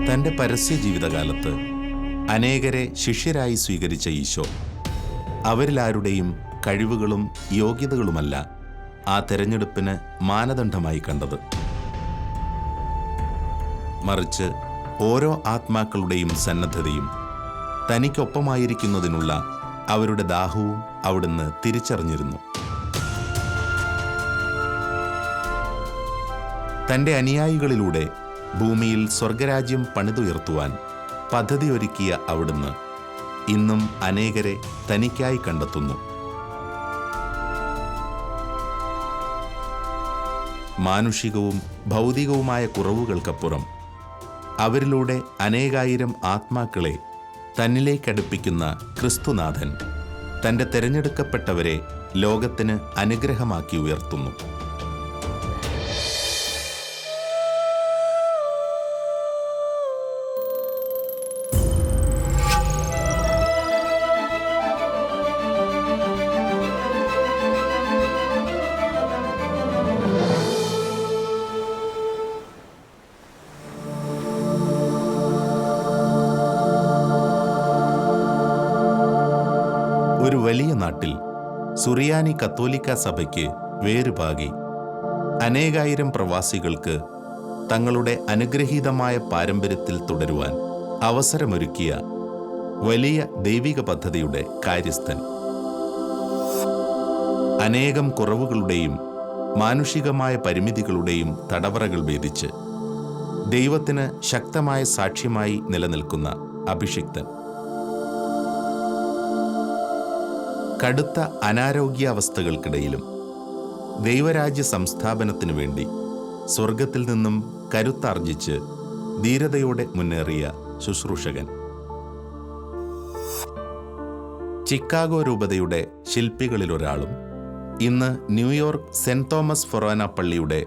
തൻ്റെ പരസ്യ ജീവിതകാലത്ത് അനേകരെ ശിഷ്യരായി സ്വീകരിച്ച ഈശോ അവരിലാരുടെയും കഴിവുകളും യോഗ്യതകളുമല്ല ആ തെരഞ്ഞെടുപ്പിന് മാനദണ്ഡമായി കണ്ടത്. മറിച്ച് ഓരോ ആത്മാക്കളുടെയും സന്നദ്ധതയും തനിക്കൊപ്പമായിരിക്കുന്നതിനുള്ള അവരുടെ ദാഹവും അവിടുന്ന് തിരിച്ചറിഞ്ഞിരുന്നു. തൻ്റെ അനുയായികളിലൂടെ ഭൂമിയിൽ സ്വർഗരാജ്യം പണിതുയർത്തുവാൻ പദ്ധതിയൊരുക്കിയ അവിടുന്ന് ഇന്നും അനേകരെ തനിക്കായി കണ്ടെത്തുന്നു. മാനുഷികവും ഭൗതികവുമായ കുറവുകൾക്കപ്പുറം അവരിലൂടെ അനേകായിരം ആത്മാക്കളെ തന്നിലേക്കടുപ്പിക്കുന്ന ക്രിസ്തുനാഥൻ തൻ്റെ തെരഞ്ഞെടുക്കപ്പെട്ടവരെ ലോകത്തിന് അനുഗ്രഹമാക്കി ഉയർത്തുന്നു. ഒരു വലിയ നാട്ടിൽ സുറിയാനി കത്തോലിക്ക സഭയ്ക്ക് വേരുപാകി അനേകായിരം പ്രവാസികൾക്ക് തങ്ങളുടെ അനുഗ്രഹീതമായ പാരമ്പര്യത്തിൽ തുടരുവാൻ അവസരമൊരുക്കിയ വലിയ ദൈവിക പദ്ധതിയുടെ കാര്യസ്ഥൻ. അനേകം കുറവുകളുടെയും മാനുഷികമായ പരിമിതികളുടെയും തടവറകൾ ഭേദിച്ച് ദൈവത്തിന് ശക്തമായ സാക്ഷ്യമായി നിലനിൽക്കുന്ന അഭിഷിക്തൻ. കടുത്ത അനാരോഗ്യാവസ്ഥകൾക്കിടയിലും ദൈവരാജ്യ സംസ്ഥാപനത്തിനു വേണ്ടി സ്വർഗത്തിൽ നിന്നും കരുത്താർജിച്ച് ധീരതയോടെ മുന്നേറിയ ശുശ്രൂഷകൻ. ചിക്കാഗോ രൂപതയുടെ ശില്പികളിലൊരാളും ഇന്ന് ന്യൂയോർക്ക് സെന്റ് തോമസ് ഫൊറോന പള്ളിയുടെ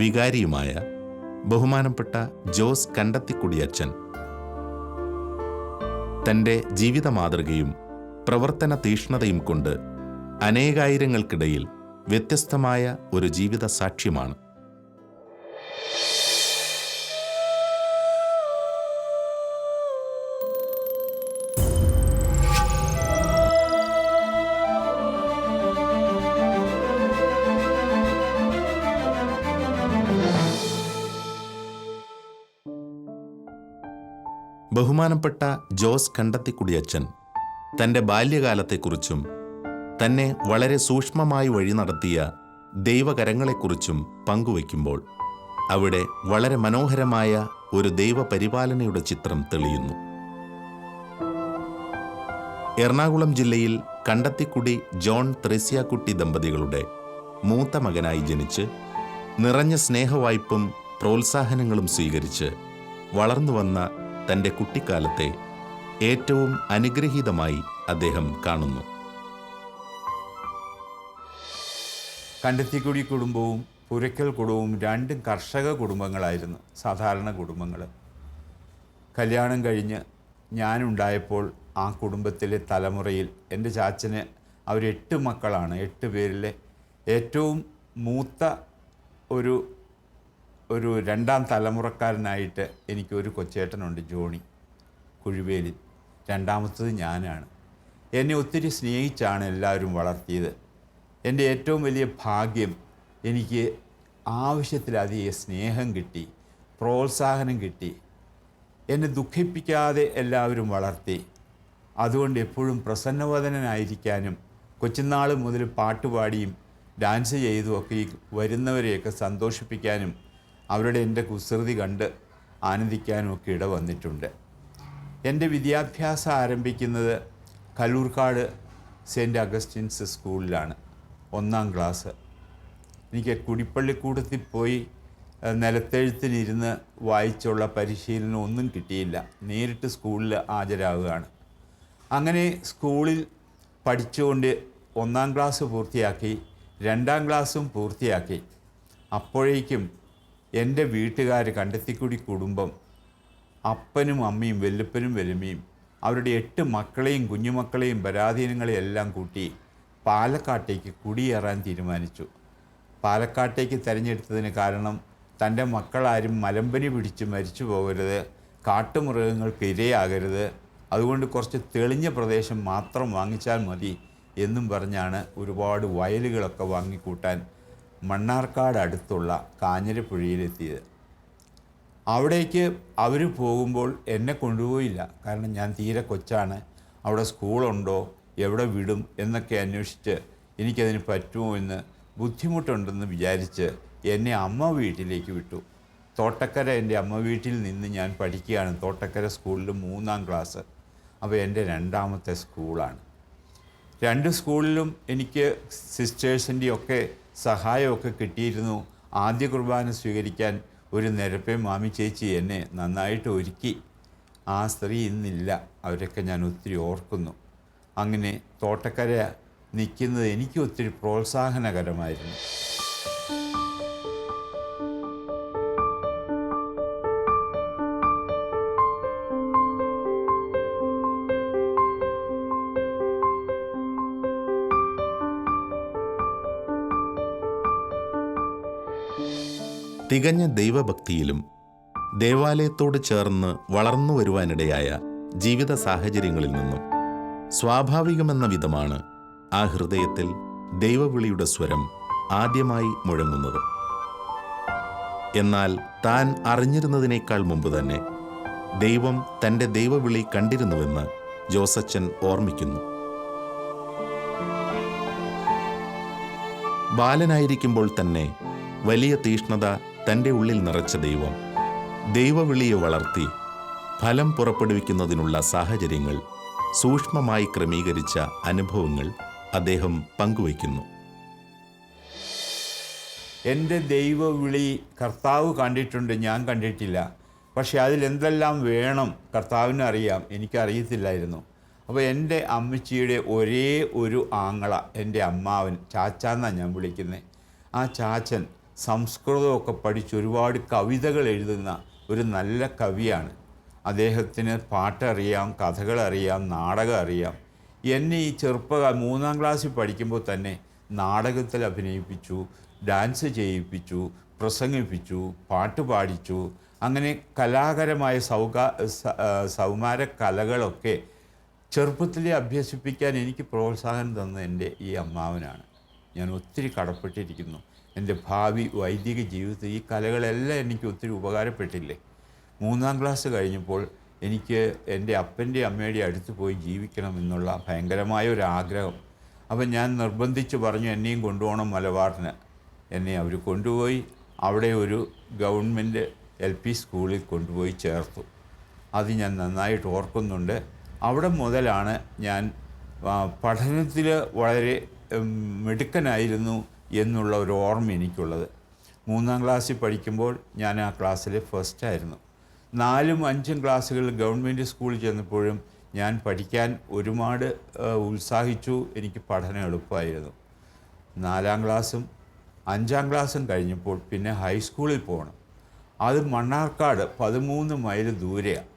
വികാരിയുമായ ബഹുമാനപ്പെട്ട ജോസ് കണ്ടത്തിക്കുടിയച്ചൻ തൻ്റെ ജീവിത മാതൃകയും പ്രവർത്തന തീഷ്ണതയും കൊണ്ട് അനേകായിരങ്ങൾക്കിടയിൽ വ്യത്യസ്തമായ ഒരു ജീവിത സാക്ഷ്യമാണ്. ബഹുമാനപ്പെട്ട ജോസ് കണ്ടത്തിക്കുടിയച്ചൻ തൻ്റെ ബാല്യകാലത്തെക്കുറിച്ചും തന്നെ വളരെ സൂക്ഷ്മമായി വഴി നടത്തിയ ദൈവകരങ്ങളെക്കുറിച്ചും പങ്കുവയ്ക്കുമ്പോൾ അവിടെ വളരെ മനോഹരമായ ഒരു ദൈവപരിപാലനയുടെ ചിത്രം തെളിയുന്നു. എറണാകുളം ജില്ലയിൽ കണ്ടത്തിക്കുടി ജോൺ ത്രേസ്യാക്കുട്ടി ദമ്പതികളുടെ മൂത്ത മകനായി ജനിച്ച് നിറഞ്ഞ സ്നേഹവായ്പും പ്രോത്സാഹനങ്ങളും സ്വീകരിച്ച് വളർന്നുവന്ന തൻ്റെ കുട്ടിക്കാലത്തെ ഏറ്റവും അനുഗ്രഹീതമായി അദ്ദേഹം കാണുന്നു. കണ്ടത്തിക്കുടി കുടുംബവും പുരയ്ക്കൽ കുടുംബവും രണ്ടും കർഷക കുടുംബങ്ങളായിരുന്നു, സാധാരണ കുടുംബങ്ങൾ. കല്യാണം കഴിഞ്ഞ് ഞാനുണ്ടായപ്പോൾ ആ കുടുംബത്തിലെ തലമുറയിൽ എൻ്റെ ചാച്ചന് അവർ 8 മക്കളാണ്. 8 പേരിലെ ഏറ്റവും മൂത്ത ഒരു രണ്ടാം തലമുറക്കാരനായിട്ട് എനിക്കൊരു കൊച്ചേട്ടനുണ്ട്, ജോണി കുഴുവേലിൽ. രണ്ടാമത്തത് ഞാനാണ്. എന്നെ ഒത്തിരി സ്നേഹിച്ചാണ് എല്ലാവരും വളർത്തിയത്. എൻ്റെ ഏറ്റവും വലിയ ഭാഗ്യം, എനിക്ക് ആവശ്യത്തിലധികം സ്നേഹം കിട്ടി, പ്രോത്സാഹനം കിട്ടി. എന്നെ ദുഃഖിപ്പിക്കാതെ എല്ലാവരും വളർത്തി. അതുകൊണ്ട് എപ്പോഴും പ്രസന്നവദനായിരിക്കാനും കൊച്ചുനാൾ മുതൽ പാട്ടുപാടിയും ഡാൻസ് ചെയ്തുമൊക്കെ ഈ വരുന്നവരെയൊക്കെ സന്തോഷിപ്പിക്കാനും അവരുടെ എൻ്റെ കുസൃതി കണ്ട് ആനന്ദിക്കാനും ഒക്കെ ഇട വന്നിട്ടുണ്ട്. എൻ്റെ വിദ്യാഭ്യാസം ആരംഭിക്കുന്നത് കല്ലൂർക്കാട് സെൻറ്റ് അഗസ്റ്റിൻസ് സ്കൂളിലാണ്, 1ാം ക്ലാസ്. എനിക്ക് കുടിപ്പള്ളിക്കൂടത്തിൽ പോയി നിലത്തെഴുത്തിനിരുന്ന് വായിച്ചുള്ള പരിശീലനം ഒന്നും കിട്ടിയില്ല. നേരിട്ട് സ്കൂളിൽ ഹാജരാകുകയാണ്. അങ്ങനെ സ്കൂളിൽ പഠിച്ചുകൊണ്ട് 1ാം ക്ലാസ് പൂർത്തിയാക്കി, 2ാം ക്ലാസ്സും പൂർത്തിയാക്കി. അപ്പോഴേക്കും എൻ്റെ വീട്ടുകാർ, കണ്ടത്തിക്കുടി കുടുംബം, അപ്പനും അമ്മയും വല്യപ്പനും വല്യമ്മയും അവരുടെ 8 മക്കളെയും കുഞ്ഞുമക്കളെയും പരാധീനങ്ങളെയും എല്ലാം കൂട്ടി പാലക്കാട്ടേക്ക് കുടിയേറാൻ തീരുമാനിച്ചു. പാലക്കാട്ടേക്ക് തിരഞ്ഞെടുത്തതിന് കാരണം തൻ്റെ മക്കളാരും മലമ്പനി പിടിച്ച് മരിച്ചു പോകരുത്, കാട്ടുമൃഗങ്ങൾക്ക് ഇരയാകരുത്, അതുകൊണ്ട് കുറച്ച് തെളിഞ്ഞ പ്രദേശം മാത്രം വാങ്ങിച്ചാൽ മതി എന്നും പറഞ്ഞാണ് ഒരുപാട് വയലുകളൊക്കെ വാങ്ങിക്കൂട്ടാൻ മണ്ണാർക്കാട് അടുത്തുള്ള കാഞ്ഞിരപ്പുഴയിലെത്തിയത്. അവിടേക്ക് അവർ പോകുമ്പോൾ എന്നെ കൊണ്ടുപോയില്ല. കാരണം ഞാൻ തീരെ കൊച്ചാണ്. അവിടെ സ്കൂളുണ്ടോ, എവിടെ വിടും എന്നൊക്കെ അന്വേഷിച്ച് എനിക്കതിന് പറ്റുമോ എന്ന് ബുദ്ധിമുട്ടുണ്ടെന്ന് വിചാരിച്ച് എന്നെ അമ്മ വീട്ടിലേക്ക് വിട്ടു. തോട്ടക്കര എൻ്റെ അമ്മ വീട്ടിൽ നിന്ന് ഞാൻ പഠിക്കുകയാണ്. തോട്ടക്കര സ്കൂളിൽ 3-ാം ക്ലാസ്. അപ്പോൾ എൻ്റെ രണ്ടാമത്തെ സ്കൂളാണ്. 2 സ്കൂളിലും എനിക്ക് സിസ്റ്റേഴ്സിൻ്റെയൊക്കെ സഹായമൊക്കെ കിട്ടിയിരുന്നു. ആദ്യ കുർബാന സ്വീകരിക്കാൻ ഒരു നിരപ്പേ മാമി ചേച്ചി എന്നെ നന്നായിട്ട് ഒരുക്കി. ആ സ്ത്രീ ഇന്നില്ല. അവരൊക്കെ ഞാൻ ഒത്തിരി ഓർക്കുന്നു. അങ്ങനെ തോട്ടക്കര നിൽക്കുന്നത് എനിക്ക് ഒത്തിരി പ്രോത്സാഹനകരമായിരുന്നു. തികഞ്ഞ ദൈവഭക്തിയിലും ദേവാലയത്തോട് ചേർന്ന് വളർന്നു വരുവാനിടയായ ജീവിത സാഹചര്യങ്ങളിൽ നിന്നും സ്വാഭാവികമെന്ന വിധമാണ് ആ ഹൃദയത്തിൽ ദൈവവിളിയുടെ സ്വരം ആദ്യമായി മുഴങ്ങുന്നത്. എന്നാൽ താൻ അറിഞ്ഞിരുന്നതിനേക്കാൾ മുമ്പ് തന്നെ ദൈവം തൻ്റെ ദൈവവിളി കണ്ടിരുന്നുവെന്ന് ജോസച്ചൻ ഓർമ്മിക്കുന്നു. ബാലനായിരിക്കുമ്പോൾ തന്നെ വലിയ തീഷ്ണത തൻ്റെ ഉള്ളിൽ നിറച്ച ദൈവം ദൈവവിളിയെ വളർത്തി ഫലം പുറപ്പെടുവിക്കുന്നതിനുള്ള സാഹചര്യങ്ങൾ സൂക്ഷ്മമായി ക്രമീകരിച്ച അനുഭവങ്ങൾ അദ്ദേഹം പങ്കുവയ്ക്കുന്നു. എൻ്റെ ദൈവവിളി കർത്താവ് കണ്ടിട്ടുണ്ട്, ഞാൻ കണ്ടിട്ടില്ല. പക്ഷേ അതിലെന്തെല്ലാം വേണം കർത്താവിന് അറിയാം, എനിക്കറിയത്തില്ലായിരുന്നു. അപ്പോൾ എൻ്റെ അമ്മച്ചിയുടെ ഒരേ ഒരു ആങ്ങള, എൻ്റെ അമ്മാവൻ, ചാച്ചാന്നാണ് ഞാൻ വിളിക്കുന്നത്. ആ ചാച്ചൻ സംസ്കൃതമൊക്കെ പഠിച്ച് ഒരുപാട് കവിതകൾ എഴുതുന്ന ഒരു നല്ല കവിയാണ്. അദ്ദേഹത്തിന് പാട്ടറിയാം, കഥകളറിയാം, നാടകം അറിയാം. എന്നെ ഈ 3-ാം ക്ലാസ്സിൽ പഠിക്കുമ്പോൾ തന്നെ നാടകത്തിൽ അഭിനയിപ്പിച്ചു, ഡാൻസ് ചെയ്യിപ്പിച്ചു, പ്രസംഗിപ്പിച്ചു, പാട്ട് പാടിച്ചു. അങ്ങനെ കലാകരമായ സൗമാര കലകളൊക്കെ ചെറുപ്പത്തിലെ അഭ്യസിപ്പിക്കാൻ എനിക്ക് പ്രോത്സാഹനം തന്ന എൻ്റെ ഈ അമ്മാവനാണ്. ഞാൻ ഒത്തിരി കടപ്പെട്ടിരിക്കുന്നു. എൻ്റെ ഭാവി വൈദിക ജീവിതത്തിൽ ഈ കലകളെല്ലാം എനിക്ക് ഒത്തിരി ഉപകാരപ്പെട്ടില്ലേ. 3-ാം ക്ലാസ് കഴിഞ്ഞപ്പോൾ എനിക്ക് എൻ്റെ അപ്പൻ്റെ അമ്മയുടെ അടുത്ത് പോയി ജീവിക്കണമെന്നുള്ള ഭയങ്കരമായ ഒരു ആഗ്രഹം. അപ്പം ഞാൻ നിർബന്ധിച്ച് പറഞ്ഞു എന്നെയും കൊണ്ടുപോകണം മലബാറിന്. എന്നെ അവർ കൊണ്ടുപോയി അവിടെ ഒരു ഗവൺമെൻറ് LP സ്കൂളിൽ കൊണ്ടുപോയി ചേർത്തു. അത് ഞാൻ നന്നായിട്ട് ഓർക്കുന്നുണ്ട്. അവിടെ മുതലാണ് ഞാൻ പഠനത്തിൽ വളരെ മിടുക്കനായിരുന്നു എന്നുള്ള ഒരു ഓർമ്മ എനിക്കുള്ളത്. 3-ാം ക്ലാസ്സിൽ പഠിക്കുമ്പോൾ ഞാൻ ആ ക്ലാസ്സിലെ ഫസ്റ്റായിരുന്നു. 4-ഉം 5-ഉം ക്ലാസ്സുകളിൽ ഗവൺമെൻറ് സ്കൂളിൽ ചെന്നപ്പോഴും ഞാൻ പഠിക്കാൻ ഒരുപാട് ഉത്സാഹിച്ചു. എനിക്ക് പഠനം എളുപ്പമായിരുന്നു. 4-ാം ക്ലാസ്സും 5-ാം ക്ലാസ്സും കഴിഞ്ഞപ്പോൾ പിന്നെ ഹൈസ്കൂളിൽ പോകണം. അത് മണ്ണാർക്കാട് 13 മൈൽ ദൂരെയാണ്.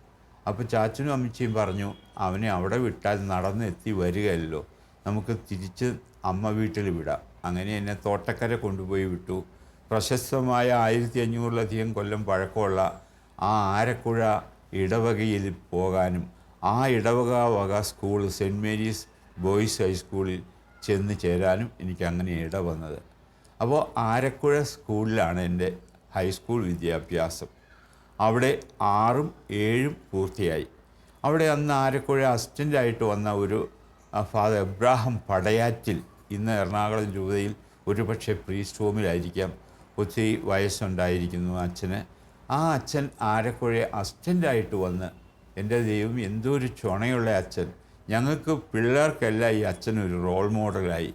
അപ്പോൾ ചാച്ചനും അമ്മച്ചിയും പറഞ്ഞു, അവനെ അവിടെ വിട്ടാൽ നടന്നെത്തി വരികയല്ലോ, നമുക്ക് തിരിച്ച് അമ്മ വീട്ടിൽ വിടാം. അങ്ങനെ എന്നെ തോട്ടക്കര കൊണ്ടുപോയി വിട്ടു. പ്രശസ്തമായ 1500-ലധികം കൊല്ലം പഴക്കമുള്ള ആ ആരക്കുഴ ഇടവകയിൽ പോകാനും ആ ഇടവക സ്കൂൾ സെൻറ്റ് മേരീസ് ബോയ്സ് ഹൈസ്കൂളിൽ ചെന്ന് ചേരാനും എനിക്ക് അങ്ങനെ ഇട വന്നത്. അപ്പോൾ ആരക്കുഴ സ്കൂളിലാണ് എൻ്റെ ഹൈസ്കൂൾ വിദ്യാഭ്യാസം. അവിടെ 6-ഉം 7-ഉം പൂർത്തിയായി. അവിടെ അന്ന് ആരക്കുഴ അസിസ്റ്റൻ്റായിട്ട് വന്ന ഒരു ഫാദർ എബ്രാഹിം പടയാറ്റിൽ, ഇന്ന് എറണാകുളം രൂപതയിൽ ഒരുപക്ഷെ പ്രീസ്റ്റ് ഹോമിലായിരിക്കാം, ഒത്തിരി വയസ്സുണ്ടായിരിക്കുന്നു അച്ഛന്. ആ അച്ഛൻ ആരക്കുഴ അസിസ്റ്റൻ്റായിട്ട് വന്ന്, എൻ്റെ ദൈവം എന്തോ ഒരു ചുണയുള്ള അച്ഛൻ. ഞങ്ങൾക്ക് പിള്ളേർക്കെല്ലാം ഈ അച്ഛനൊരു റോൾ മോഡലായി.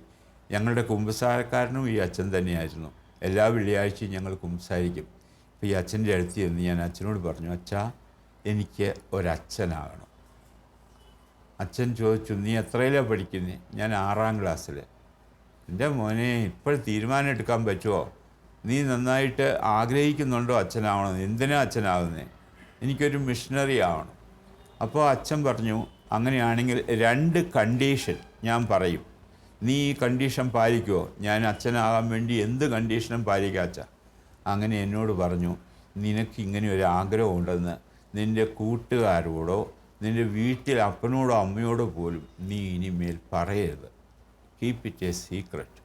ഞങ്ങളുടെ കുമ്പസാരക്കാരനും ഈ അച്ഛൻ തന്നെയായിരുന്നു. എല്ലാ വെള്ളിയാഴ്ചയും ഞങ്ങൾ കുമ്പസാരിക്കും. അപ്പോൾ ഈ അച്ഛൻ്റെ അടുത്ത് ചെന്ന് ഞാൻ അച്ഛനോട് പറഞ്ഞു, അച്ഛാ എനിക്ക് ഒരച്ഛനാകണം. അച്ഛൻ ചോദിച്ചു, നീ എത്രയിലാണ് പഠിക്കുന്നത്? ഞാൻ 6-ാം ക്ലാസ്സിൽ. എൻ്റെ മോനെ, ഇപ്പോൾ തീരുമാനം എടുക്കാൻ പറ്റുമോ? നീ നന്നായിട്ട് ആഗ്രഹിക്കുന്നുണ്ടോ അച്ഛനാവണം? എന്തിനാ അച്ഛനാവുന്നത്? എനിക്കൊരു മിഷണറി ആവണം. അപ്പോൾ അച്ഛൻ പറഞ്ഞു, അങ്ങനെയാണെങ്കിൽ 2 കണ്ടീഷൻ ഞാൻ പറയും, നീ ഈ കണ്ടീഷൻ പാലിക്കുമോ? ഞാൻ അച്ഛനാകാൻ വേണ്ടി എന്ത് കണ്ടീഷനും പാലിക്കാം അച്ഛാ. അങ്ങനെ എന്നോട് പറഞ്ഞു, നിനക്ക് ഇങ്ങനെ ഒരു ആഗ്രഹമുണ്ടെന്ന് നിൻ്റെ കൂട്ടുകാരോടോ നിൻ്റെ വീട്ടിൽ അപ്പനോടോ അമ്മയോടോ പോലും നീ ഇനിമേൽ പറയരുത്. കീപ്പ് ഇറ്റ് എ സീക്രട്ട്,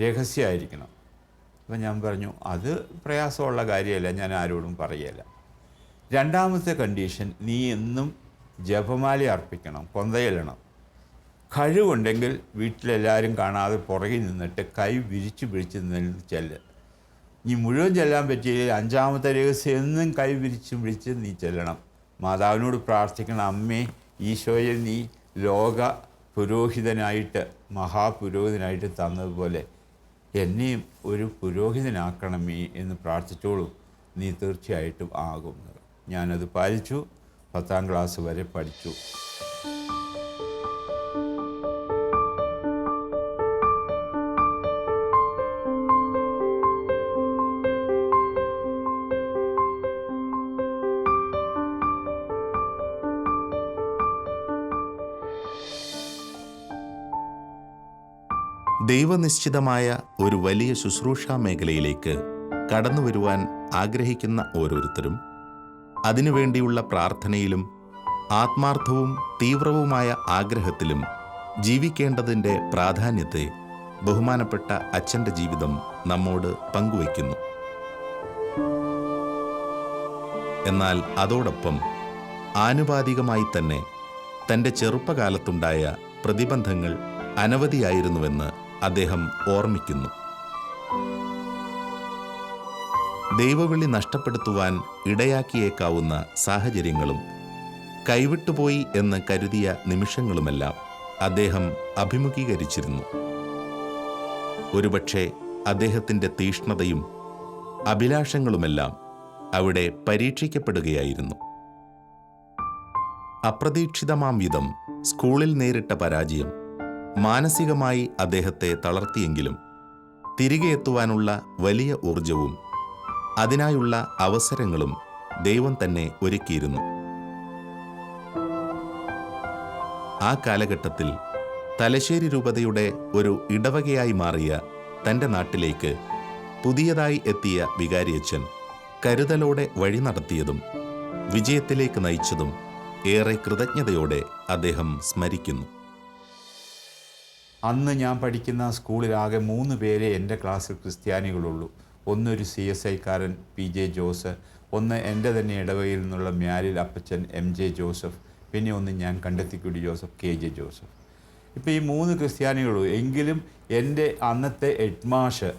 രഹസ്യമായിരിക്കണം. അപ്പം ഞാൻ പറഞ്ഞു അത് പ്രയാസമുള്ള കാര്യമല്ല, ഞാൻ ആരോടും പറയല്ല. രണ്ടാമത്തെ കണ്ടീഷൻ, നീ എന്നും ജപമാല അർപ്പിക്കണം, കൊന്തയിടണം. കഴിവുണ്ടെങ്കിൽ വീട്ടിലെല്ലാവരും കാണാതെ പുറകിൽ നിന്നിട്ട് കൈ വിരിച്ച് പിടിച്ച് നിന്ന് ചെല്ല്. നീ മുഴുവൻ ചെല്ലാൻ പറ്റിയില്ലെങ്കിൽ അഞ്ചാമത്തെ രഹസ്യം എന്നും കൈ വിരിച്ച് പിടിച്ച് നീ ചെല്ലണം. മാതാവിനോട് പ്രാർത്ഥിക്കണം, അമ്മേ ഈശോയെ നീ ലോക പുരോഹിതനായിട്ട് മഹാപുരോഹിതനായിട്ട് തന്നതുപോലെ എന്നെയും ഒരു പുരോഹിതനാക്കണമേ എന്ന് പ്രാർത്ഥിച്ചോളൂ, നീ തീർച്ചയായിട്ടും ആകും. ഞാനത് പാലിച്ചു. 10ാം ക്ലാസ് വരെ പഠിച്ചു. ദൈവനിശ്ചിതമായ ഒരു വലിയ ശുശ്രൂഷാ മേഖലയിലേക്ക് കടന്നു വരുവാൻ ആഗ്രഹിക്കുന്ന ഓരോരുത്തരും അതിനുവേണ്ടിയുള്ള പ്രാർത്ഥനയിലും ആത്മാർത്ഥവും തീവ്രവുമായ ആഗ്രഹത്തിലും ജീവിക്കേണ്ടതിൻ്റെ പ്രാധാന്യത്തെ ബഹുമാനപ്പെട്ട അച്ഛൻ്റെ ജീവിതം നമ്മോട് പങ്കുവയ്ക്കുന്നു. എന്നാൽ അതോടൊപ്പം ആനുപാതികമായി തന്നെ തൻ്റെ ചെറുപ്പകാലത്തുണ്ടായ പ്രതിബന്ധങ്ങൾ അനവധിയായിരുന്നുവെന്ന് അദ്ദേഹം ഓർമ്മിക്കുന്നു. ദൈവവിളി നഷ്ടപ്പെടുത്തുവാൻ ഇടയാക്കിയേക്കാവുന്ന സാഹചര്യങ്ങളും കൈവിട്ടുപോയി എന്ന് കരുതിയ നിമിഷങ്ങളുമെല്ലാം അദ്ദേഹം അഭിമുഖീകരിച്ചിരുന്നു. ഒരുപക്ഷെ അദ്ദേഹത്തിൻ്റെ തീഷ്ണതയും അഭിലാഷങ്ങളുമെല്ലാം അവിടെ പരീക്ഷിക്കപ്പെടുകയായിരുന്നു. അപ്രതീക്ഷിതമാം വിധം സ്കൂളിൽ നേരിട്ട പരാജയം മാനസികമായി അദ്ദേഹത്തെ തളർത്തിയെങ്കിലും തിരികെ എത്തുവാനുള്ള വലിയ ഊർജവും അതിനായുള്ള അവസരങ്ങളും ദൈവം തന്നെ ഒരുക്കിയിരുന്നു. ആ കാലഘട്ടത്തിൽ തലശ്ശേരി രൂപതയുടെ ഒരു ഇടവകയായി മാറിയ തൻ്റെ നാട്ടിലേക്ക് പുതിയതായി എത്തിയ വികാരിയച്ഛൻ കരുതലോടെ വഴി നടത്തിയതും വിജയത്തിലേക്ക് നയിച്ചതും ഏറെ കൃതജ്ഞതയോടെ അദ്ദേഹം സ്മരിക്കുന്നു. അന്ന് ഞാൻ പഠിക്കുന്ന സ്കൂളിലാകെ 3 പേരെ എൻ്റെ ക്ലാസ്സിൽ ക്രിസ്ത്യാനികളുള്ളൂ. ഒന്നൊരു CSIക്കാരൻ PJ ജോസ്, ഒന്ന് എൻ്റെ തന്നെ ഇടവകയിൽ നിന്നുള്ള മ്യാലിൽ അപ്പച്ചൻ MJ ജോസഫ്, പിന്നെ ഒന്ന് ഞാൻ കണ്ടെത്തിക്കുടി ജോസഫ്, KJ ജോസഫ്. ഇപ്പോൾ ഈ 3 ക്രിസ്ത്യാനികളുള്ളൂ. എങ്കിലും എൻ്റെ അന്നത്തെ ഹെഡ്മാഷ്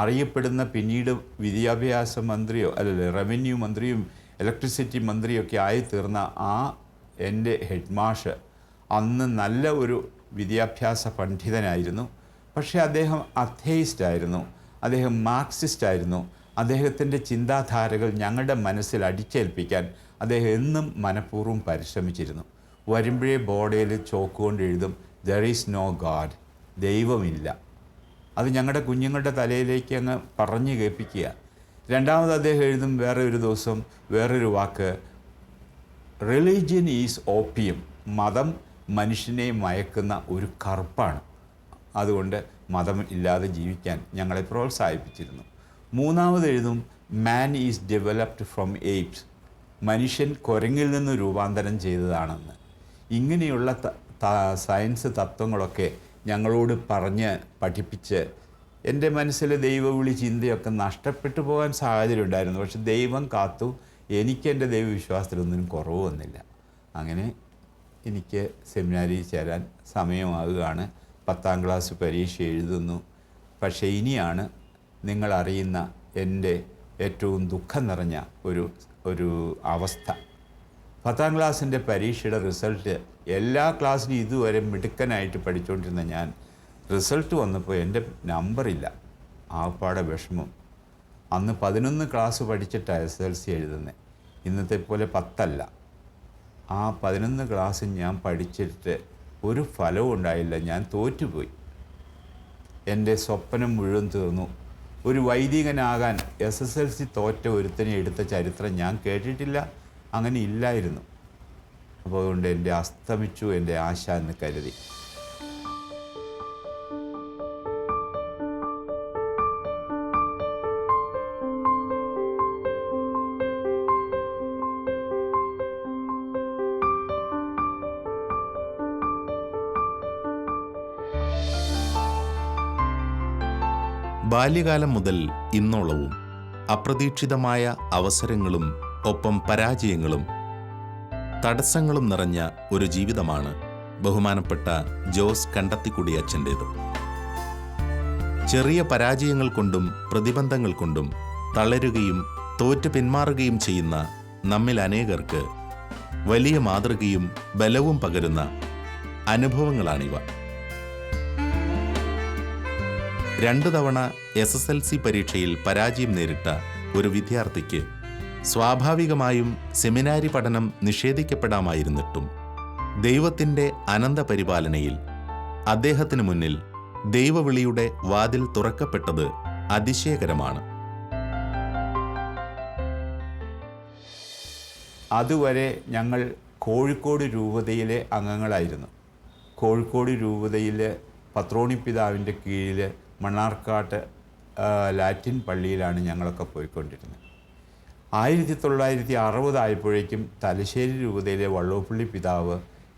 അറിയപ്പെടുന്ന പിന്നീട് വിദ്യാഭ്യാസ മന്ത്രിയോ അല്ലല്ലേ റവന്യൂ മന്ത്രിയും ഇലക്ട്രിസിറ്റി മന്ത്രിയൊക്കെ ആയിത്തീർന്ന ആ എൻ്റെ ഹെഡ്മാഷ് അന്ന് നല്ല ഒരു വിദ്യാഭ്യാസ പണ്ഡിതനായിരുന്നു. പക്ഷേ അദ്ദേഹം അഥെയിസ്റ്റായിരുന്നു, അദ്ദേഹം മാർക്സിസ്റ്റായിരുന്നു. അദ്ദേഹത്തിൻ്റെ ചിന്താധാരകൾ ഞങ്ങളുടെ മനസ്സിൽ അടിച്ചേൽപ്പിക്കാൻ അദ്ദേഹം എന്നും മനഃപൂർവ്വം പരിശ്രമിച്ചിരുന്നു. വരുമ്പോഴേ ബോർഡിൽ ചോക്ക് കൊണ്ട് എഴുതും, ദർ ഈസ് നോ ഗാഡ്, ദൈവമില്ല. അത് ഞങ്ങളുടെ കുഞ്ഞുങ്ങളുടെ തലയിലേക്ക് അങ്ങ് പറഞ്ഞു കേൾപ്പിക്കുക. രണ്ടാമത് അദ്ദേഹം എഴുതും വേറെ ഒരു ദിവസം വേറൊരു വാക്ക്, റിലീജിയൻ ഈസ് ഓപ്പിയം, മതം മനുഷ്യനെ മയക്കുന്ന ഒരു കറുപ്പാണ്. അതുകൊണ്ട് മതം ഇല്ലാതെ ജീവിക്കാൻ ഞങ്ങളെ പ്രോത്സാഹിപ്പിച്ചിരുന്നു. മൂന്നാമത് എഴുതും, man is developed from apes, മനുഷ്യൻ കുരങ്ങിൽ നിന്ന് രൂപാന്തരം ചെയ്തതാണെന്ന്. ഇങ്ങനെയുള്ള സയൻസ് തത്വങ്ങളൊക്കെ ഞങ്ങളോട് പറഞ്ഞ് പഠിപ്പിച്ച് എൻ്റെ മനസ്സിലെ ദൈവവിളി ചിന്തയൊക്കെ നഷ്ടപ്പെട്ടു പോകാൻ സാഹചര്യം ഉണ്ടായിരുന്നു. പക്ഷെ ദൈവം കാത്തു. എനിക്ക് എൻ്റെ ദൈവവിശ്വാസത്തിലൊന്നിനും കുറവ് വന്നില്ല. അങ്ങനെ എനിക്ക് സെമിനാരിയിൽ ചേരാൻ സമയമാകുകയാണ്. 10ാം ക്ലാസ് പരീക്ഷ എഴുതുന്നു. പക്ഷേ ഇനിയാണ് നിങ്ങളറിയുന്ന എൻ്റെ ഏറ്റവും ദുഃഖം നിറഞ്ഞ ഒരു അവസ്ഥ. 10ാം ക്ലാസ്സിൻ്റെ പരീക്ഷയുടെ റിസൾട്ട്, എല്ലാ ക്ലാസ്സിലും ഇതുവരെ മിടുക്കനായിട്ട് പഠിച്ചുകൊണ്ടിരുന്ന ഞാൻ, റിസൾട്ട് വന്നപ്പോൾ എൻ്റെ നമ്പറില്ല. ആപ്പാടെ വിഷമം. അന്ന് 11 ക്ലാസ് പഠിച്ചിട്ടാണ് SSLC എഴുതുന്നത്. ഇന്നത്തെ പോലെ 10 അല്ല. ആ 11 ക്ലാസ് ഞാൻ പഠിച്ചിട്ട് ഒരു ഫലവും ഉണ്ടായില്ല. ഞാൻ തോറ്റുപോയി. എൻ്റെ സ്വപ്നം മുഴുവൻ തീർന്നു. ഒരു വൈദികനാകാൻ SSLC തോറ്റ ഒരുത്തനെ എടുത്ത ചരിത്രം ഞാൻ കേട്ടിട്ടില്ല, അങ്ങനെ ഇല്ലായിരുന്നു. അപ്പോൾ അതുകൊണ്ട് എൻ്റെ അസ്തമിച്ചു എൻ്റെ ആശ എന്ന് കരുതി. ബാല്യകാലം മുതൽ ഇന്നോളവും അപ്രതീക്ഷിതമായ അവസരങ്ങളും ഒപ്പം പരാജയങ്ങളും തടസ്സങ്ങളും നിറഞ്ഞ ഒരു ജീവിതമാണ് ബഹുമാനപ്പെട്ട ജോസ് കണ്ടത്തിക്കുടി അച്ഛൻ്റേത്. ചെറിയ പരാജയങ്ങൾ കൊണ്ടും പ്രതിബന്ധങ്ങൾ കൊണ്ടും തളരുകയും തോറ്റു പിന്മാറുകയും ചെയ്യുന്ന നമ്മിൽ അനേകർക്ക് വലിയ മാതൃകയും ബലവും പകരുന്ന അനുഭവങ്ങളാണിവ. 2 തവണ SSLC പരീക്ഷയിൽ പരാജയം നേരിട്ട ഒരു വിദ്യാർത്ഥിക്ക് സ്വാഭാവികമായും സെമിനാരി പഠനം നിഷേധിക്കപ്പെടാമായിരുന്നിട്ടും ദൈവത്തിൻ്റെ അനന്തപരിപാലനയിൽ അദ്ദേഹത്തിന് മുന്നിൽ ദൈവവിളിയുടെ വാതിൽ തുറക്കപ്പെട്ടത് അതിശയകരമാണ്. അതുവരെ ഞങ്ങൾ കോഴിക്കോട് രൂപതയിലെ അംഗങ്ങളായിരുന്നു. കോഴിക്കോട് രൂപതയിലെ പത്രോണി പിതാവിൻ്റെ കീഴിൽ മണ്ണാർക്കാട്ട് ലാറ്റിൻ പള്ളിയിലാണ് ഞങ്ങളൊക്കെ പോയിക്കൊണ്ടിരുന്നത്. 1960 ആയപ്പോഴേക്കും തലശ്ശേരി രൂപതയിലെ വള്ളോപ്പള്ളി പിതാവ്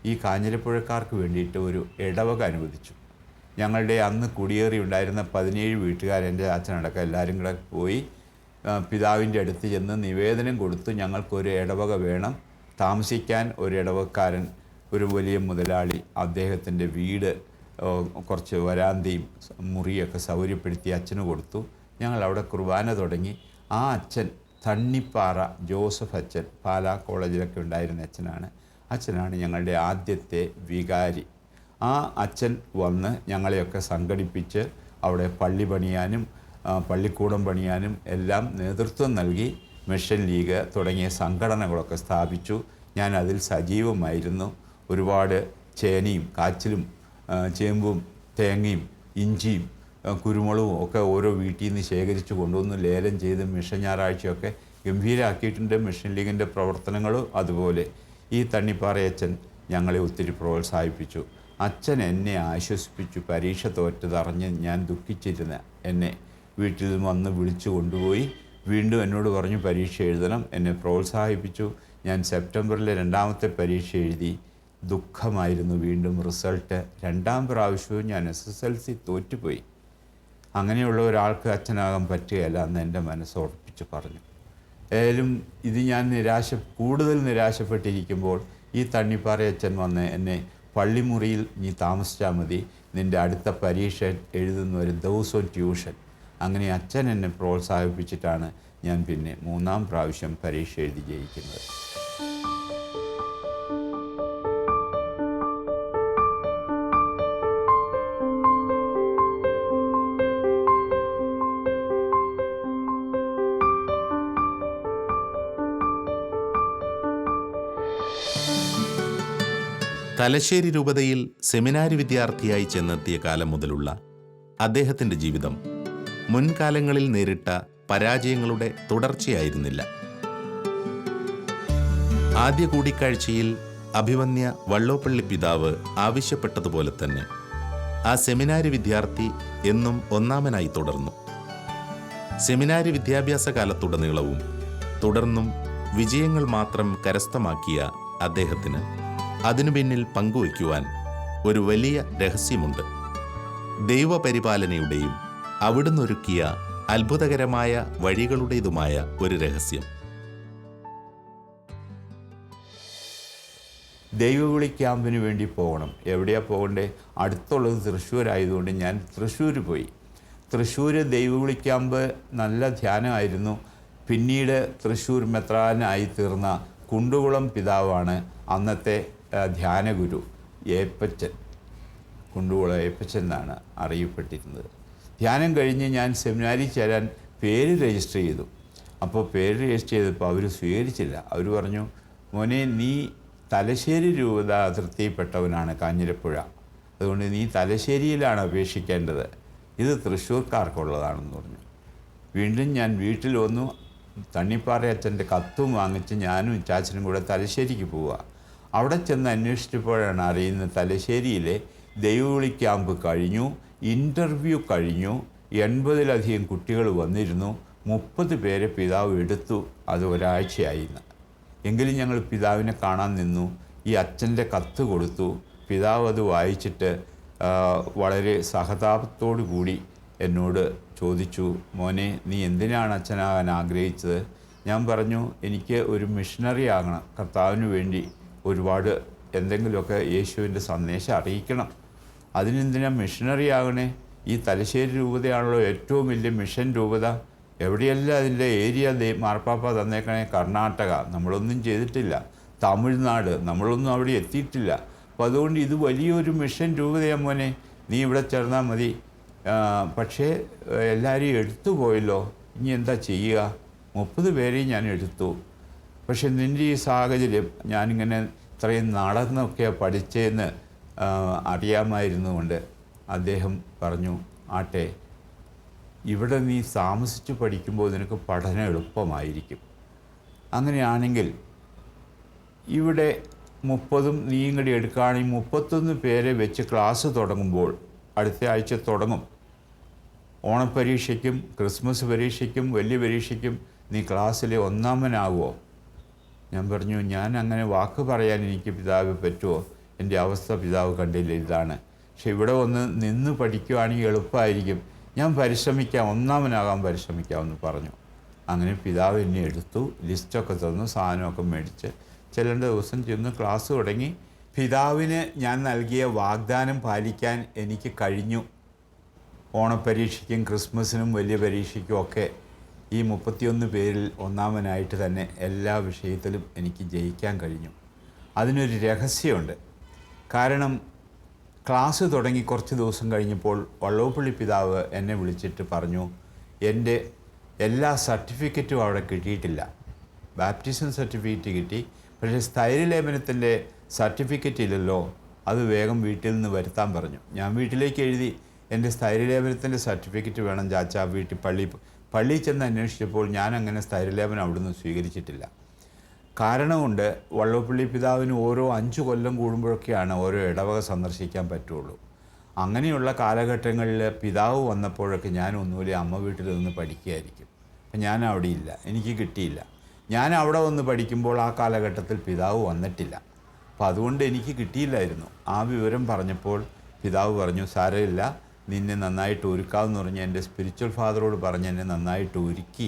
ഈ കാഞ്ഞിരപ്പുഴക്കാർക്ക് വേണ്ടിയിട്ട് ഒരു ഇടവക അനുവദിച്ചു. ഞങ്ങളുടെ അന്ന് കുടിയേറി ഉണ്ടായിരുന്ന 17 വീട്ടുകാർ, എൻ്റെ അച്ഛനടക്കം എല്ലാവരും കൂടെ പോയി പിതാവിൻ്റെ അടുത്ത് ചെന്ന് നിവേദനം കൊടുത്തു. ഞങ്ങൾക്കൊരു ഇടവക വേണം, താമസിക്കാൻ ഒരു ഇടവക്കാരൻ, ഒരു വലിയ മുതലാളി അദ്ദേഹത്തിൻ്റെ വീട് കുറച്ച് വരാന്തയും മുറിയൊക്കെ സൗകര്യപ്പെടുത്തി അച്ഛന് കൊടുത്തു. ഞങ്ങൾ അവിടെ കുർബാന തുടങ്ങി. ആ അച്ഛൻ തണ്ണിപ്പാറ ജോസഫ് അച്ഛൻ, പാലാ കോളേജിലൊക്കെ ഉണ്ടായിരുന്ന അച്ഛനാണ് ഞങ്ങളുടെ ആദ്യത്തെ വികാരി. ആ അച്ഛൻ വന്ന് ഞങ്ങളെയൊക്കെ സംഘടിപ്പിച്ച് അവിടെ പള്ളി പണിയാനും പള്ളിക്കൂടം പണിയാനും എല്ലാം നേതൃത്വം നൽകി. മിഷൻ ലീഗ് തുടങ്ങിയ സംഘടനകളൊക്കെ സ്ഥാപിച്ചു. ഞാൻ അതിൽ സജീവമായിരുന്നു. ഒരുപാട് ചേനയും കാച്ചിലും ചേമ്പും തേങ്ങയും ഇഞ്ചിയും കുരുമുളകും ഒക്കെ ഓരോ വീട്ടിൽ നിന്ന് ശേഖരിച്ച് കൊണ്ടുവന്ന് ലേലം ചെയ്ത് മിഷൻ ഞായറാഴ്ചയൊക്കെ ഗംഭീരമാക്കിയിട്ടുണ്ട്. മിഷൻ ലീഗിൻ്റെ പ്രവർത്തനങ്ങളും അതുപോലെ. ഈ തണ്ണിപ്പാറയച്ഛൻ ഞങ്ങളെ ഒത്തിരി പ്രോത്സാഹിപ്പിച്ചു. അച്ഛൻ എന്നെ ആശ്വസിപ്പിച്ചു. പരീക്ഷ തോറ്റതറിഞ്ഞ് ഞാൻ ദുഃഖിച്ചിരുന്ന എന്നെ വീട്ടിൽ വന്ന് വിളിച്ചു കൊണ്ടുപോയി വീണ്ടും എന്നോട് പറഞ്ഞു പരീക്ഷ എഴുതണം. എന്നെ പ്രോത്സാഹിപ്പിച്ചു. ഞാൻ സെപ്റ്റംബറിലെ 2ാമത്തെ പരീക്ഷ എഴുതി. ദുഃഖമായിരുന്നു. വീണ്ടും റിസൾട്ട് 2ാം പ്രാവശ്യവും ഞാൻ SSLC തോറ്റുപോയി. അങ്ങനെയുള്ള ഒരാൾക്ക് അച്ഛനാകാൻ പറ്റുകയില്ല എന്ന് എൻ്റെ മനസ്സ് ഉറപ്പിച്ച് പറഞ്ഞു. ഏതായാലും ഇത് ഞാൻ കൂടുതൽ നിരാശപ്പെട്ടിരിക്കുമ്പോൾ ഈ തണ്ണിപ്പാറയച്ഛൻ വന്ന് എന്നെ പള്ളിമുറിയിൽ നീ താമസിച്ചാൽ മതി, നിൻ്റെ അടുത്ത പരീക്ഷ എഴുതുന്ന ഒരു ദിവസവും ട്യൂഷൻ. അങ്ങനെ അച്ഛൻ എന്നെ പ്രോത്സാഹിപ്പിച്ചിട്ടാണ് ഞാൻ പിന്നെ 3ാം പ്രാവശ്യം പരീക്ഷ എഴുതി ജയിക്കുന്നത്. തലശ്ശേരി രൂപതയിൽ സെമിനാരി വിദ്യാർത്ഥിയായി ചെന്നെത്തിയ കാലം മുതലുള്ള അദ്ദേഹത്തിൻ്റെ ജീവിതം മുൻകാലങ്ങളിൽ നേരിട്ട പരാജയങ്ങളുടെ തുടർച്ചയായിരുന്നില്ല. ആദ്യ കൂടിക്കാഴ്ചയിൽ അഭിമന്യ വള്ളോപ്പള്ളി പിതാവ് ആവശ്യപ്പെട്ടതുപോലെ തന്നെ ആ സെമിനാരി വിദ്യാർത്ഥി എന്നും ഒന്നാമനായി തുടർന്നു. സെമിനാരി വിദ്യാഭ്യാസ കാലത്തുടനീളവും തുടർന്നും വിജയങ്ങൾ മാത്രം കരസ്ഥമാക്കിയ അദ്ദേഹത്തിന് അതിനു പിന്നിൽ പങ്കുവയ്ക്കുവാൻ ഒരു വലിയ രഹസ്യമുണ്ട്. ദൈവപരിപാലനയുടെയും അവിടുന്ന് ഒരുക്കിയ അത്ഭുതകരമായ വഴികളുടേതുമായ ഒരു രഹസ്യം. ദൈവവിളി ക്യാമ്പിന് വേണ്ടി പോകണം. എവിടെയാണ് പോകണ്ടേ? അടുത്തുള്ളത് തൃശ്ശൂരായതുകൊണ്ട് ഞാൻ തൃശ്ശൂർ പോയി. തൃശ്ശൂർ ദൈവവിളി ക്യാമ്പ് നല്ല ധ്യാനമായിരുന്നു. പിന്നീട് തൃശ്ശൂർ മെത്രാനായി തീർന്ന കുണ്ടുകുളം പിതാവാണ് അന്നത്തെ ധ്യാനഗുരു ഏപ്പച്ചൻ. കുണ്ടുകുളം ഏപ്പച്ചൻ എന്നാണ് അറിയപ്പെട്ടിരുന്നത്. ധ്യാനം കഴിഞ്ഞ് ഞാൻ സെമിനാരിൽ ചേരാൻ പേര് രജിസ്റ്റർ ചെയ്തു. അപ്പോൾ പേര് രജിസ്റ്റർ ചെയ്തപ്പോൾ അവർ സ്വീകരിച്ചില്ല. അവർ പറഞ്ഞു, മോനെ നീ തലശ്ശേരി രൂപത അതിർത്തിയിൽപ്പെട്ടവനാണ് കാഞ്ഞിരപ്പുഴ, അതുകൊണ്ട് നീ തലശ്ശേരിയിലാണ് അപേക്ഷിക്കേണ്ടത്, ഇത് തൃശ്ശൂർക്കാർക്കുള്ളതാണെന്ന് പറഞ്ഞു. വീണ്ടും ഞാൻ വീട്ടിൽ വന്നു. തണ്ണിപ്പാറയച്ഛൻ്റെ കത്തും വാങ്ങിച്ച് ഞാനും ചാച്ചനും കൂടെ തലശ്ശേരിക്ക് പോവുക. അവിടെ ചെന്ന് അന്വേഷിച്ചപ്പോഴാണ് അറിയുന്നത് തലശ്ശേരിയിലെ ദൈവവിളി ക്യാമ്പ് കഴിഞ്ഞു, ഇൻ്റർവ്യൂ കഴിഞ്ഞു, 80-ലധികം കുട്ടികൾ വന്നിരുന്നു, 30 പേരെ പിതാവ് എടുത്തു. അത് ഒരാഴ്ചയായിന്ന്. എങ്കിലും ഞങ്ങൾ പിതാവിനെ കാണാൻ നിന്നു. ഈ അച്ഛൻ്റെ കത്ത് കൊടുത്തു. പിതാവ് അത് വായിച്ചിട്ട് വളരെ സഹതാപത്തോടു കൂടി എന്നോട് ചോദിച്ചു, മോനെ നീ എന്തിനാണ് അച്ഛനാകാൻ ആഗ്രഹിച്ചത്? ഞാൻ പറഞ്ഞു, എനിക്ക് ഒരു മിഷണറി ആകണം, കർത്താവിന് വേണ്ടി ഒരുപാട് എന്തെങ്കിലുമൊക്കെ യേശുവിൻ്റെ സന്ദേശം അറിയിക്കണം. അതിനെന്തിനാ മിഷണറി ആകണേ? ഈ തലശ്ശേരി രൂപതയാണല്ലോ ഏറ്റവും വലിയ മിഷൻ രൂപത. എവിടെയെല്ലാം അതിൻ്റെ ഏരിയ മാർപ്പാപ്പ തന്നേക്കണേ? കർണാടക നമ്മളൊന്നും ചെയ്തിട്ടില്ല, തമിഴ്നാട് നമ്മളൊന്നും അവിടെ എത്തിയിട്ടില്ല. അപ്പോൾ അതുകൊണ്ട് ഇത് വലിയൊരു മിഷൻ രൂപതയാ മോനെ, നീ ഇവിടെ ചേർന്നാൽ മതി. പക്ഷേ എല്ലാവരെയും എടുത്തു പോയല്ലോ, ഇനി എന്താ ചെയ്യുക? 30 പേരെയും ഞാൻ എടുത്തു. പക്ഷെ നിൻ്റെ ഈ സാഹചര്യം ഞാനിങ്ങനെ ഇത്രയും നടന്നൊക്കെയാണ് പഠിച്ചതെന്ന് അറിയാമായിരുന്നുകൊണ്ട് അദ്ദേഹം പറഞ്ഞു, ആട്ടെ, ഇവിടെ നീ താമസിച്ച് പഠിക്കുമ്പോൾ നിനക്ക് പഠനം എളുപ്പമായിരിക്കും. അങ്ങനെയാണെങ്കിൽ ഇവിടെ 30 നീയും കൂടി എടുക്കുകയാണെങ്കിൽ 31 പേരെ വെച്ച് ക്ലാസ് തുടങ്ങുമ്പോൾ, അടുത്ത ആഴ്ച തുടങ്ങും, ഓണപ്പരീക്ഷയ്ക്കും ക്രിസ്മസ് പരീക്ഷയ്ക്കും വലിയ പരീക്ഷയ്ക്കും നീ ക്ലാസ്സിലെ ഒന്നാമനാകുമോ? ഞാൻ പറഞ്ഞു, ഞാൻ അങ്ങനെ വാക്ക് പറയാൻ എനിക്ക് പിതാവ് പറ്റുമോ? എൻ്റെ അവസ്ഥ പിതാവ് കണ്ടില്ല, ഇതാണ്. പക്ഷെ ഇവിടെ ഒന്ന് നിന്ന് പഠിക്കുകയാണെങ്കിൽ എളുപ്പമായിരിക്കും, ഞാൻ പരിശ്രമിക്കാം, ഒന്നാമനാകാൻ പരിശ്രമിക്കാമെന്ന് പറഞ്ഞു. അങ്ങനെ പിതാവ് എന്നെ എടുത്തു, ലിസ്റ്റൊക്കെ തന്നു, സാധനമൊക്കെ മേടിച്ച് ചെല്ലേണ്ട ദിവസം ചെന്ന് ക്ലാസ് തുടങ്ങി. പിതാവിന് ഞാൻ നൽകിയ വാഗ്ദാനം പാലിക്കാൻ എനിക്ക് കഴിഞ്ഞു. ഓണപ്പരീക്ഷയ്ക്കും ക്രിസ്മസിനും വലിയ പരീക്ഷയ്ക്കും ഒക്കെ ഈ 31 പേരിൽ ഒന്നാമനായിട്ട് തന്നെ എല്ലാ വിഷയത്തിലും എനിക്ക് ജയിക്കാൻ കഴിഞ്ഞു. അതിനൊരു രഹസ്യമുണ്ട്. കാരണം ക്ലാസ് തുടങ്ങി കുറച്ച് ദിവസം കഴിഞ്ഞപ്പോൾ വള്ളോപ്പള്ളി പിതാവ് എന്നെ വിളിച്ചിട്ട് പറഞ്ഞു, എൻ്റെ എല്ലാ സർട്ടിഫിക്കറ്റും അവിടെ കിട്ടിയിട്ടില്ല. ബാപ്റ്റിസം സർട്ടിഫിക്കറ്റ് കിട്ടി, പക്ഷേ സ്ഥൈര്യലേപനത്തിൻ്റെ സർട്ടിഫിക്കറ്റ് ഇല്ലല്ലോ, അത് വേഗം വീട്ടിൽ നിന്ന് വരുത്താൻ പറഞ്ഞു. ഞാൻ വീട്ടിലേക്ക് എഴുതി, എൻ്റെ സ്ഥൈര്യലേപനത്തിൻ്റെ സർട്ടിഫിക്കറ്റ് വേണം ചാച്ചാ, വീട്ടിൽ പള്ളിയിൽ ചെന്ന് അന്വേഷിച്ചപ്പോൾ ഞാൻ അങ്ങനെ സ്ഥൈര്യലേപനം അവിടുന്ന് സ്വീകരിച്ചിട്ടില്ല. കാരണമുണ്ട്, വള്ളോപ്പള്ളി പിതാവിന് ഓരോ 5 കൊല്ലം കൂടുമ്പോഴൊക്കെയാണ് ഓരോ ഇടവക സന്ദർശിക്കാൻ പറ്റുള്ളൂ. അങ്ങനെയുള്ള കാലഘട്ടങ്ങളിൽ പിതാവ് വന്നപ്പോഴൊക്കെ ഞാൻ ഒന്നുമില്ല അമ്മ വീട്ടിൽ നിന്ന് പഠിക്കുകയായിരിക്കും. അപ്പം ഞാൻ അവിടെ ഇല്ല, എനിക്ക് കിട്ടിയില്ല. ഞാൻ അവിടെ വന്ന് പഠിക്കുമ്പോൾ ആ കാലഘട്ടത്തിൽ പിതാവ് വന്നിട്ടില്ല. അപ്പോൾ അതുകൊണ്ട് എനിക്ക് കിട്ടിയില്ലായിരുന്നു. ആ വിവരം പറഞ്ഞപ്പോൾ പിതാവ് പറഞ്ഞു, സാരമില്ല, നിന്നെ നന്നായിട്ട് ഒരുക്കാമെന്ന് പറഞ്ഞ് എൻ്റെ സ്പിരിച്വൽ ഫാദറോട് പറഞ്ഞ് എന്നെ നന്നായിട്ട് ഒരുക്കി.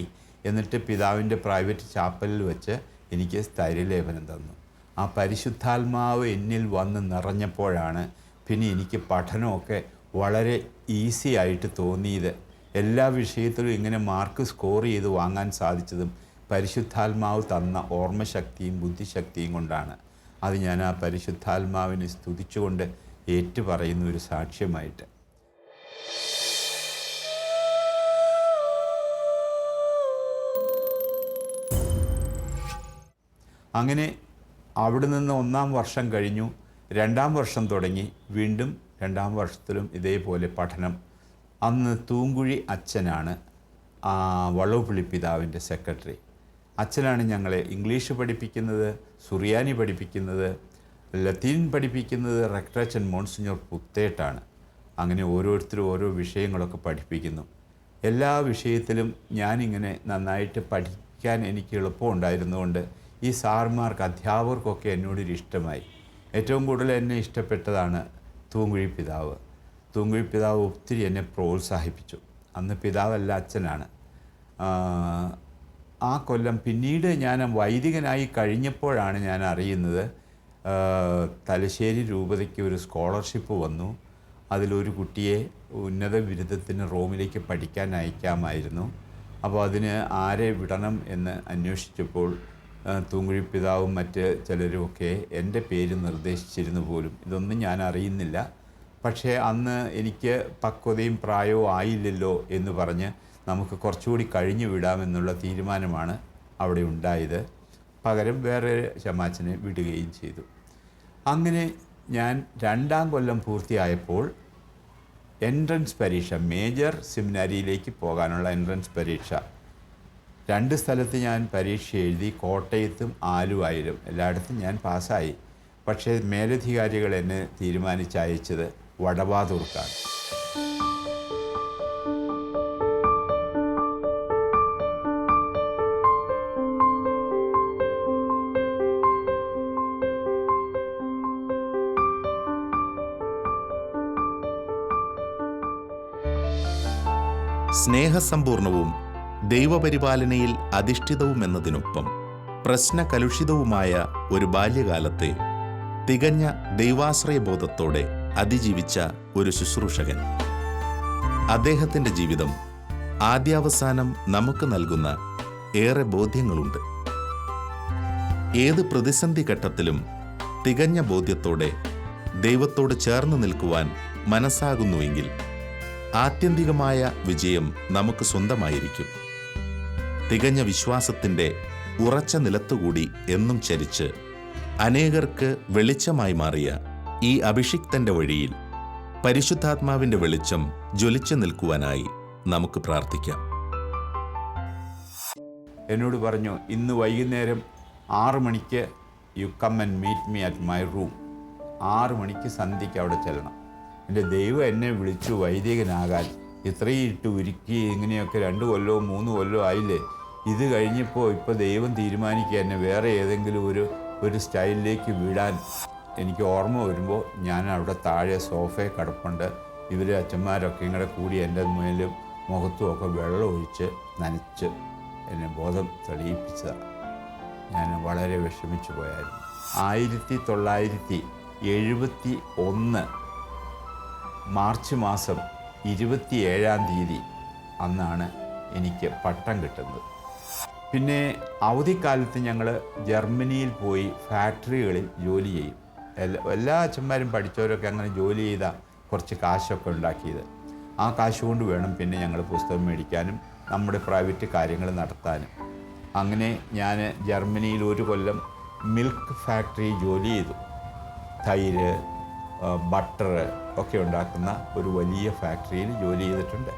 എന്നിട്ട് പിതാവിൻ്റെ പ്രൈവറ്റ് ചാപ്പലിൽ വെച്ച് എനിക്ക് സ്ഥൈര്യലേപനം തന്നു. ആ പരിശുദ്ധാത്മാവ് എന്നിൽ വന്ന് നിറഞ്ഞപ്പോഴാണ് പിന്നെ എനിക്ക് പഠനമൊക്കെ വളരെ ഈസി ആയിട്ട് തോന്നിയത്. എല്ലാ വിഷയത്തിലും ഇങ്ങനെ മാർക്ക് സ്കോർ ചെയ്ത് വാങ്ങാൻ സാധിച്ചതും പരിശുദ്ധാത്മാവ് തന്ന ഓർമ്മശക്തിയും ബുദ്ധിശക്തിയും കൊണ്ടാണ്. അത് ഞാൻ ആ പരിശുദ്ധാത്മാവിനെ സ്തുതിച്ചുകൊണ്ട് ഏറ്റുപറയുന്ന ഒരു സാക്ഷ്യമായിട്ട്. അങ്ങനെ അവിടെ നിന്ന് 1-ാം വർഷം കഴിഞ്ഞു. 2-ാം വർഷം തുടങ്ങി. വീണ്ടും 2-ാം വർഷത്തിലും ഇതേപോലെ പഠനം. അന്ന് തൂങ്കുഴി അച്ഛനാണ് വള്ളോപ്പള്ളി പിതാവിൻ്റെ സെക്രട്ടറി. അച്ഛനാണ് ഞങ്ങളെ ഇംഗ്ലീഷ് പഠിപ്പിക്കുന്നത്, സുറിയാനി പഠിപ്പിക്കുന്നത്, ലത്തീൻ പഠിപ്പിക്കുന്നത് റെക്ടറച്ചൻ മോൺസിഞ്ഞോർ പുത്തേട്ടാണ്. അങ്ങനെ ഓരോരുത്തരും ഓരോ വിഷയങ്ങളൊക്കെ പഠിപ്പിക്കുന്നു. എല്ലാ വിഷയത്തിലും ഞാനിങ്ങനെ നന്നായിട്ട് പഠിക്കാൻ എനിക്ക് എളുപ്പമുണ്ടായിരുന്നുകൊണ്ട് ഈ സാർമാർക്ക്, അധ്യാപകർക്കൊക്കെ എന്നോടൊരു ഇഷ്ടമായി. ഏറ്റവും കൂടുതൽ എന്നെ ഇഷ്ടപ്പെട്ടതാണ് തൂങ്കുഴി പിതാവ്. തൂങ്കുഴി പിതാവ് ഒത്തിരി എന്നെ പ്രോത്സാഹിപ്പിച്ചു. അന്ന് പിതാവല്ല, അച്ഛനാണ്. ആ കൊല്ലം പിന്നീട് ഞാൻ വൈദികനായി കഴിഞ്ഞപ്പോഴാണ് ഞാൻ അറിയുന്നത്, തലശ്ശേരി രൂപതയ്ക്ക് ഒരു സ്കോളർഷിപ്പ് വന്നു. അതിലൊരു കുട്ടിയെ ഉന്നത ബിരുദത്തിന് റോമിലേക്ക് പഠിക്കാൻ അയക്കാമായിരുന്നു. അപ്പോൾ അതിന് ആരെ വിടണം എന്ന് അന്വേഷിച്ചപ്പോൾ തൂങ്കുഴി പിതാവും മറ്റ് ചിലരുമൊക്കെ എൻ്റെ പേര് നിർദ്ദേശിച്ചിരുന്നു പോലും. ഇതൊന്നും ഞാൻ അറിയുന്നില്ല. പക്ഷേ അന്ന് എനിക്ക് പക്വതയും പ്രായവും ആയില്ലല്ലോ എന്ന് പറഞ്ഞ് നമുക്ക് കുറച്ചുകൂടി കഴിഞ്ഞു വിടാമെന്നുള്ള തീരുമാനമാണ് അവിടെ ഉണ്ടായത്. പകരം വേറെ ശമാച്ചനെ വിടുകയും ചെയ്തു. അങ്ങനെ ഞാൻ 2-ാം കൊല്ലം പൂർത്തിയായപ്പോൾ എൻട്രൻസ് പരീക്ഷ, മേജർ സെമിനാരിയിലേക്ക് പോകാനുള്ള എൻട്രൻസ് പരീക്ഷ 2 സ്ഥലത്ത് ഞാൻ പരീക്ഷ എഴുതി. കോട്ടയത്തും ആലുവായിലും എല്ലായിടത്തും ഞാൻ പാസ്സായി. പക്ഷേ മേലധികാരികൾ എന്നെ തീരുമാനിച്ചയച്ചത് വടവാതൂർക്കാണ്. സ്നേഹസമ്പൂർണവും ദൈവപരിപാലനയിൽ അധിഷ്ഠിതവുമെന്നതിനൊപ്പം പ്രശ്നകലുഷിതവുമായ ഒരു ബാല്യകാലത്തെ തികഞ്ഞ ദൈവാശ്രയബോധത്തോടെ അതിജീവിച്ച ഒരു ശുശ്രൂഷകൻ. അദ്ദേഹത്തിൻ്റെ ജീവിതം ആദ്യാവസാനം നമുക്ക് നൽകുന്ന ഏറെ ബോധ്യങ്ങളുണ്ട്. ഏത് പ്രതിസന്ധി ഘട്ടത്തിലും തികഞ്ഞ ബോധ്യത്തോടെ ദൈവത്തോട് ചേർന്ന് നിൽക്കുവാൻ മനസ്സാകുന്നുവെങ്കിൽ ആത്യന്തികമായ വിജയം നമുക്ക് സ്വന്തമായിരിക്കും. തികഞ്ഞ വിശ്വാസത്തിൻ്റെ ഉറച്ച നിലത്തുകൂടി എന്നും ചരിച്ച് അനേകർക്ക് വെളിച്ചമായി മാറിയ ഈ അഭിഷിക്തന്റെ വഴിയിൽ പരിശുദ്ധാത്മാവിൻ്റെ വെളിച്ചം ജ്വലിച്ചു നിൽക്കുവാനായി നമുക്ക് പ്രാർത്ഥിക്കാം. എന്നോട് പറഞ്ഞു, ഇന്ന് വൈകുന്നേരം 6 മണിക്ക് you come and meet me at my room. 6 മണിക്ക് സന്ധ്യയ്ക്ക് അവിടെ ചെല്ലണം. എൻ്റെ ദൈവം എന്നെ വിളിച്ചു വൈദികനാകാൻ. ഇത്രയും ഇട്ട് ഉരുക്കി ഇങ്ങനെയൊക്കെ 2 കൊല്ലവും 3 കൊല്ലവും ആയില്ലേ. ഇത് കഴിഞ്ഞപ്പോൾ ഇപ്പോൾ ദൈവം തീരുമാനിക്കുക എന്നെ വേറെ ഏതെങ്കിലും ഒരു സ്റ്റൈലിലേക്ക് വിടാൻ. എനിക്ക് ഓർമ്മ വരുമ്പോൾ ഞാൻ അവിടെ താഴെ സോഫയിൽ കിടപ്പുണ്ട്. ഇവർ അച്ഛന്മാരൊക്കെ ഇങ്ങനെ കൂടി എൻ്റെ മേലും മുഖത്തും ഒക്കെ വെള്ളം ഒഴിച്ച് നനച്ച് എന്നെ ബോധം തെളിയിപ്പിച്ചതാണ്. ഞാൻ വളരെ വിഷമിച്ചു പോയായിരുന്നു. 1971 മാർച്ച് മാസം 27-ാം തീയതി അന്നാണ് എനിക്ക് പട്ടം കിട്ടുന്നത്. പിന്നെ അവധിക്കാലത്ത് ഞങ്ങൾ ജർമ്മനിയിൽ പോയി ഫാക്ടറികളിൽ ജോലി ചെയ്യും. എല്ലാ അച്ഛന്മാരും പഠിച്ചവരൊക്കെ അങ്ങനെ ജോലി ചെയ്ത കുറച്ച് കാശൊക്കെ ഉണ്ടാക്കിയത്. ആ കാശ് കൊണ്ട് വേണം പിന്നെ ഞങ്ങൾ പുസ്തകം മേടിക്കാനും നമ്മുടെ പ്രൈവറ്റ് കാര്യങ്ങൾ നടത്താനും. അങ്ങനെ ഞാൻ ജർമ്മനിയിൽ 1 കൊല്ലം മിൽക്ക് ഫാക്ടറി ജോലി ചെയ്തു. തൈര്, ബട്ടർ ഒക്കെ ഉണ്ടാക്കുന്ന ഒരു വലിയ ഫാക്ടറിയിൽ ജോലി ചെയ്തിട്ടുണ്ട്.